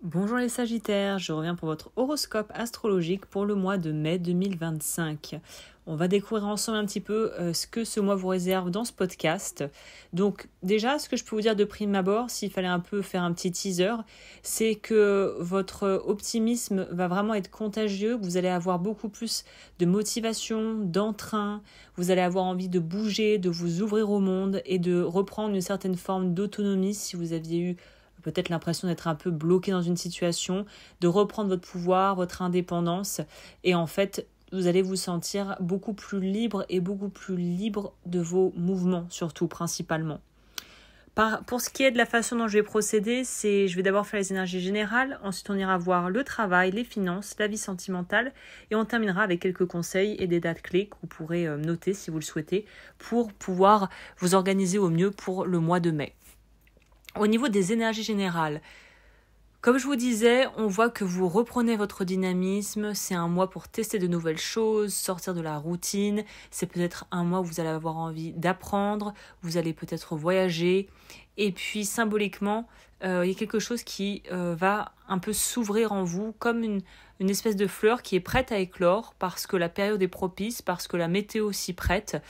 Bonjour les Sagittaires, je reviens pour votre horoscope astrologique pour le mois de mai 2025. On va découvrir ensemble un petit peu ce que ce mois vous réserve dans ce podcast. Donc déjà, ce que je peux vous dire de prime abord, s'il fallait un peu faire un petit teaser, c'est que votre optimisme va vraiment être contagieux. Vous allez avoir beaucoup plus de motivation, d'entrain. Vous allez avoir envie de bouger, de vous ouvrir au monde et de reprendre une certaine forme d'autonomie si vous aviez eu peut-être l'impression d'être un peu bloqué dans une situation, de reprendre votre pouvoir, votre indépendance. Et en fait, vous allez vous sentir beaucoup plus libre et beaucoup plus libre de vos mouvements, surtout, principalement. Pour ce qui est de la façon dont je vais procéder, je vais d'abord faire les énergies générales, ensuite on ira voir le travail, les finances, la vie sentimentale, et on terminera avec quelques conseils et des dates clés que vous pourrez noter si vous le souhaitez, pour pouvoir vous organiser au mieux pour le mois de mai. Au niveau des énergies générales, comme je vous disais, on voit que vous reprenez votre dynamisme, c'est un mois pour tester de nouvelles choses, sortir de la routine, c'est peut-être un mois où vous allez avoir envie d'apprendre, vous allez peut-être voyager, et puis symboliquement, il y a quelque chose qui va un peu s'ouvrir en vous, comme une espèce de fleur qui est prête à éclore, parce que la période est propice, parce que la météo s'y prête,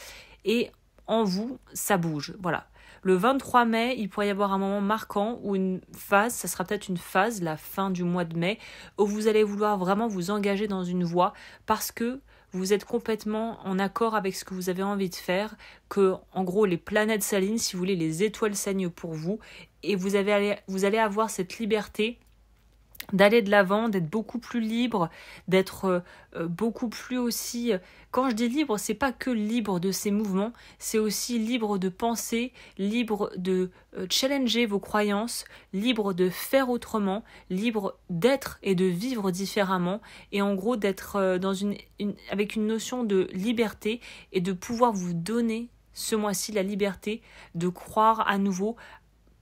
et en vous, ça bouge, voilà. Le 23 mai, il pourrait y avoir un moment marquant où ça sera peut-être une phase, la fin du mois de mai, où vous allez vouloir vraiment vous engager dans une voie parce que vous êtes complètement en accord avec ce que vous avez envie de faire, que en gros les planètes s'alignent, si vous voulez, les étoiles s'alignent pour vous, et vous allez avoir cette liberté d'aller de l'avant, d'être beaucoup plus libre, d'être beaucoup plus aussi... Quand je dis libre, c'est pas que libre de ses mouvements, c'est aussi libre de penser, libre de challenger vos croyances, libre de faire autrement, libre d'être et de vivre différemment, et en gros d'être avec une notion de liberté et de pouvoir vous donner ce mois-ci la liberté de croire à nouveau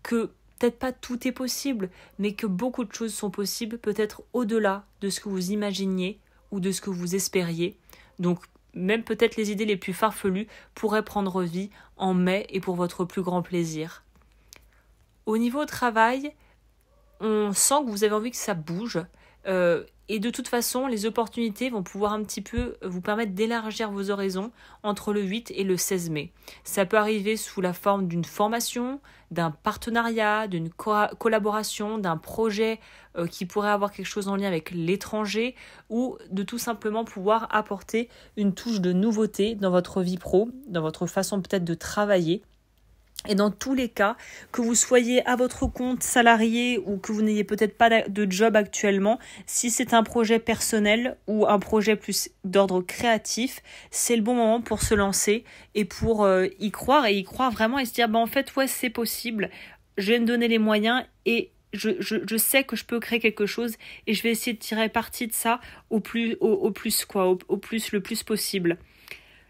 que peut-être pas tout est possible, mais que beaucoup de choses sont possibles, peut-être au-delà de ce que vous imaginiez ou de ce que vous espériez. Donc, même peut-être les idées les plus farfelues pourraient prendre vie en mai et pour votre plus grand plaisir. Au niveau travail, on sent que vous avez envie que ça bouge. Et de toute façon, les opportunités vont pouvoir un petit peu vous permettre d'élargir vos horizons entre le 8 et le 16 mai. Ça peut arriver sous la forme d'une formation, d'un partenariat, d'une collaboration, d'un projet qui pourrait avoir quelque chose en lien avec l'étranger, ou de tout simplement pouvoir apporter une touche de nouveauté dans votre vie pro, dans votre façon peut-être de travailler. Et dans tous les cas, que vous soyez à votre compte salarié ou que vous n'ayez peut-être pas de job actuellement, si c'est un projet personnel ou un projet plus d'ordre créatif, c'est le bon moment pour se lancer et pour y croire vraiment et se dire en fait ouais c'est possible, je vais me donner les moyens et je sais que je peux créer quelque chose et je vais essayer de tirer parti de ça le plus possible.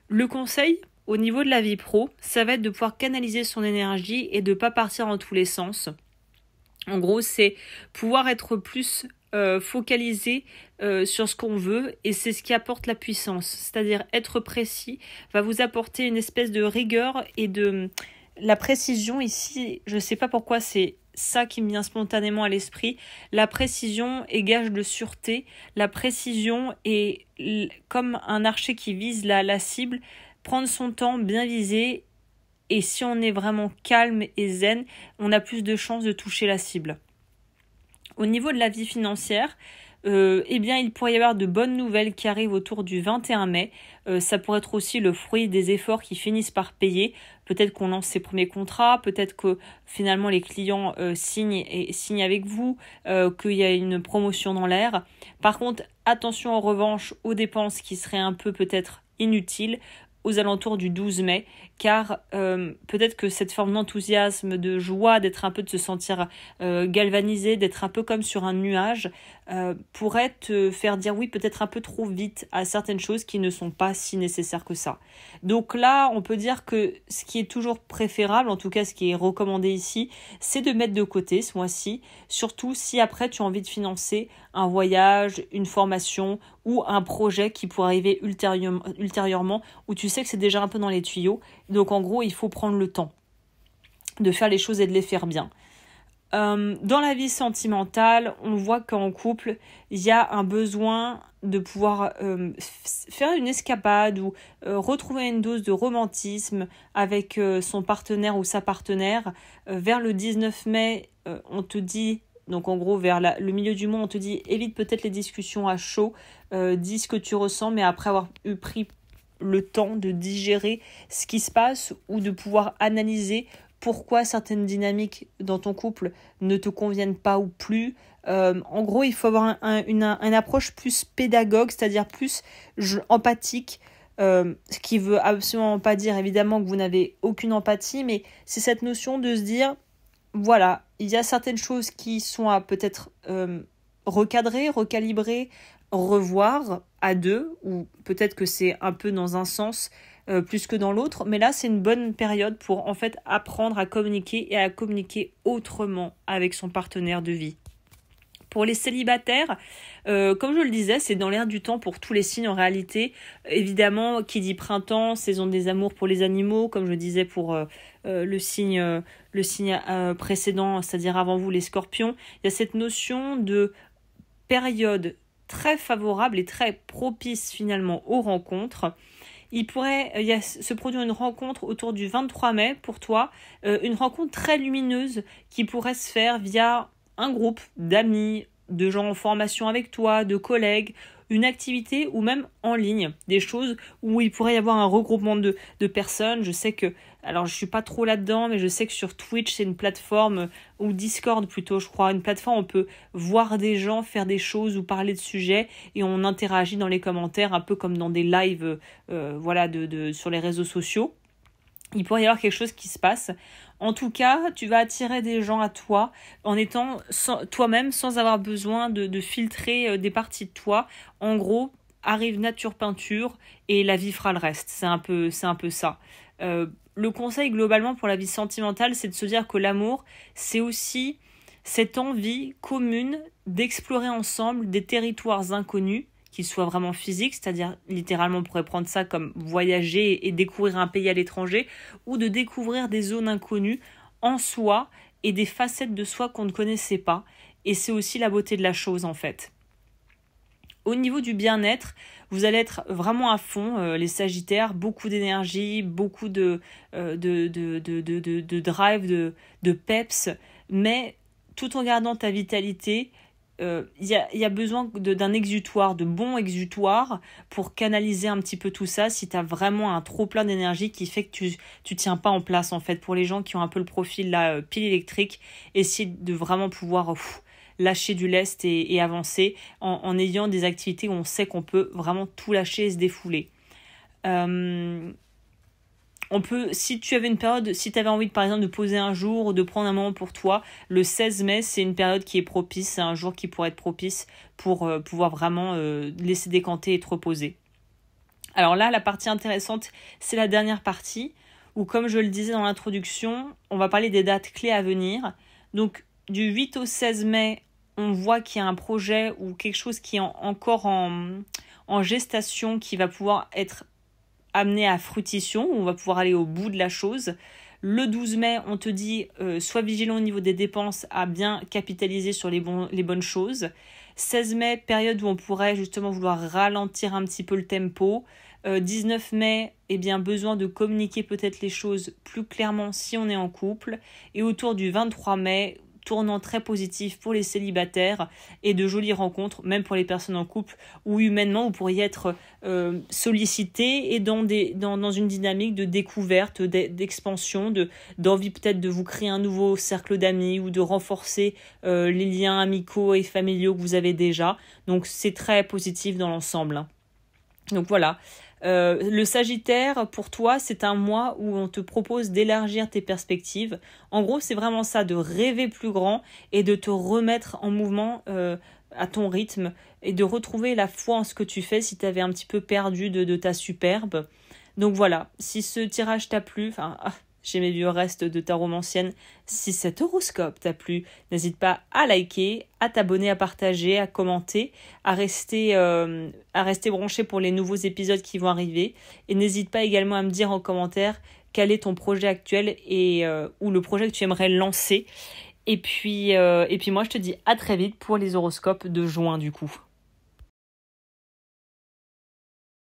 Le conseil au niveau de la vie pro, ça va être de pouvoir canaliser son énergie et de ne pas partir dans tous les sens. En gros, c'est pouvoir être plus focalisé sur ce qu'on veut, et c'est ce qui apporte la puissance. C'est-à-dire être précis va vous apporter une espèce de rigueur et de... La précision ici, je ne sais pas pourquoi c'est ça qui me vient spontanément à l'esprit. La précision est gage de sûreté. La précision est comme un archer qui vise la cible. Prendre son temps, bien viser, et si on est vraiment calme et zen, on a plus de chances de toucher la cible. Au niveau de la vie financière, il pourrait y avoir de bonnes nouvelles qui arrivent autour du 21 mai. Ça pourrait être aussi le fruit des efforts qui finissent par payer. Peut-être qu'on lance ses premiers contrats, peut-être que finalement les clients signent avec vous, qu'il y a une promotion dans l'air. Par contre, attention en revanche aux dépenses qui seraient un peu peut-être inutiles aux alentours du 12 mai, car peut-être que cette forme d'enthousiasme, de joie, de se sentir galvanisé, d'être un peu comme sur un nuage, pourrait te faire dire oui peut-être un peu trop vite à certaines choses qui ne sont pas si nécessaires que ça. Donc là, on peut dire que ce qui est toujours préférable, en tout cas ce qui est recommandé ici, c'est de mettre de côté ce mois-ci, surtout si après tu as envie de financer un voyage, une formation ou un projet qui pourrait arriver ultérieurement, où tu sais que c'est déjà un peu dans les tuyaux. Donc en gros, il faut prendre le temps de faire les choses et de les faire bien. Dans la vie sentimentale, on voit qu'en couple, il y a un besoin de pouvoir faire une escapade ou retrouver une dose de romantisme avec son partenaire ou sa partenaire. Vers le 19 mai, on te dit, donc en gros vers le milieu du mois, on te dit évite peut-être les discussions à chaud, dis ce que tu ressens, mais après avoir pris le temps de digérer ce qui se passe ou de pouvoir analyser pourquoi certaines dynamiques dans ton couple ne te conviennent pas ou plus. En gros, il faut avoir une approche plus pédagogue, c'est-à-dire plus empathique, ce qui veut absolument pas dire évidemment que vous n'avez aucune empathie, mais c'est cette notion de se dire, voilà, il y a certaines choses qui sont à peut-être recadrer, recalibrer, revoir à deux, ou peut-être que c'est un peu dans un sens plus que dans l'autre, mais là c'est une bonne période pour en fait apprendre à communiquer et à communiquer autrement avec son partenaire de vie. Pour les célibataires, comme je le disais, c'est dans l'air du temps pour tous les signes en réalité. Évidemment, qui dit printemps, saison des amours pour les animaux, comme je disais pour le signe précédent, c'est-à-dire avant vous les scorpions. Il y a cette notion de période très favorable et très propice finalement aux rencontres. Il pourrait se produire une rencontre autour du 23 mai pour toi, une rencontre très lumineuse qui pourrait se faire via un groupe d'amis, de gens en formation avec toi, de collègues, une activité ou même en ligne, des choses où il pourrait y avoir un regroupement de personnes. Je sais que, alors je suis pas trop là-dedans, mais je sais que sur Twitch c'est une plateforme, ou Discord plutôt je crois, une plateforme où on peut voir des gens faire des choses ou parler de sujets et on interagit dans les commentaires un peu comme dans des lives sur les réseaux sociaux. Il pourrait y avoir quelque chose qui se passe. En tout cas, tu vas attirer des gens à toi en étant toi-même sans avoir besoin de filtrer des parties de toi. En gros, arrive nature peinture et la vie fera le reste. C'est un peu ça. Le conseil globalement pour la vie sentimentale, c'est de se dire que l'amour, c'est aussi cette envie commune d'explorer ensemble des territoires inconnus, qu'il soit vraiment physique, c'est-à-dire littéralement on pourrait prendre ça comme voyager et découvrir un pays à l'étranger, ou de découvrir des zones inconnues en soi et des facettes de soi qu'on ne connaissait pas. Et c'est aussi la beauté de la chose en fait. Au niveau du bien-être, vous allez être vraiment à fond, les Sagittaires, beaucoup d'énergie, beaucoup de drive, de peps, mais tout en gardant ta vitalité. Il y a besoin d'un exutoire, de bons exutoires pour canaliser un petit peu tout ça si tu as vraiment un trop plein d'énergie qui fait que tu tiens pas en place en fait. Pour les gens qui ont un peu le profil là, pile électrique, essayer de vraiment pouvoir lâcher du lest et avancer en ayant des activités où on sait qu'on peut vraiment tout lâcher et se défouler. Si tu avais une période, si tu avais envie par exemple de poser un jour ou de prendre un moment pour toi, le 16 mai, c'est une période qui est propice, c'est un jour qui pourrait être propice pour pouvoir vraiment laisser décanter et te reposer. Alors là, la partie intéressante, c'est la dernière partie, où comme je le disais dans l'introduction, on va parler des dates clés à venir. Donc du 8 au 16 mai, on voit qu'il y a un projet ou quelque chose qui est encore en gestation qui va pouvoir être amené à fruition, où on va pouvoir aller au bout de la chose. Le 12 mai, on te dit sois vigilant au niveau des dépenses à bien capitaliser sur les bonnes choses. 16 mai, période où on pourrait justement vouloir ralentir un petit peu le tempo. 19 mai, besoin de communiquer peut-être les choses plus clairement si on est en couple. Et autour du 23 mai, tournant très positif pour les célibataires et de jolies rencontres, même pour les personnes en couple, où humainement vous pourriez être sollicité et dans une dynamique de découverte, d'expansion, d'envie peut-être de vous créer un nouveau cercle d'amis ou de renforcer les liens amicaux et familiaux que vous avez déjà. Donc c'est très positif dans l'ensemble. Donc voilà. Le Sagittaire, pour toi, c'est un mois où on te propose d'élargir tes perspectives. En gros, c'est vraiment ça, de rêver plus grand et de te remettre en mouvement à ton rythme et de retrouver la foi en ce que tu fais si tu avais un petit peu perdu de ta superbe. Donc voilà, si ce tirage t'a plu, j'aimais du reste de ta romancienne. Si cet horoscope t'a plu, n'hésite pas à liker, à t'abonner, à partager, à commenter, à rester branché pour les nouveaux épisodes qui vont arriver. Et n'hésite pas également à me dire en commentaire quel est ton projet actuel ou le projet que tu aimerais lancer. Et puis moi, je te dis à très vite pour les horoscopes de juin du coup.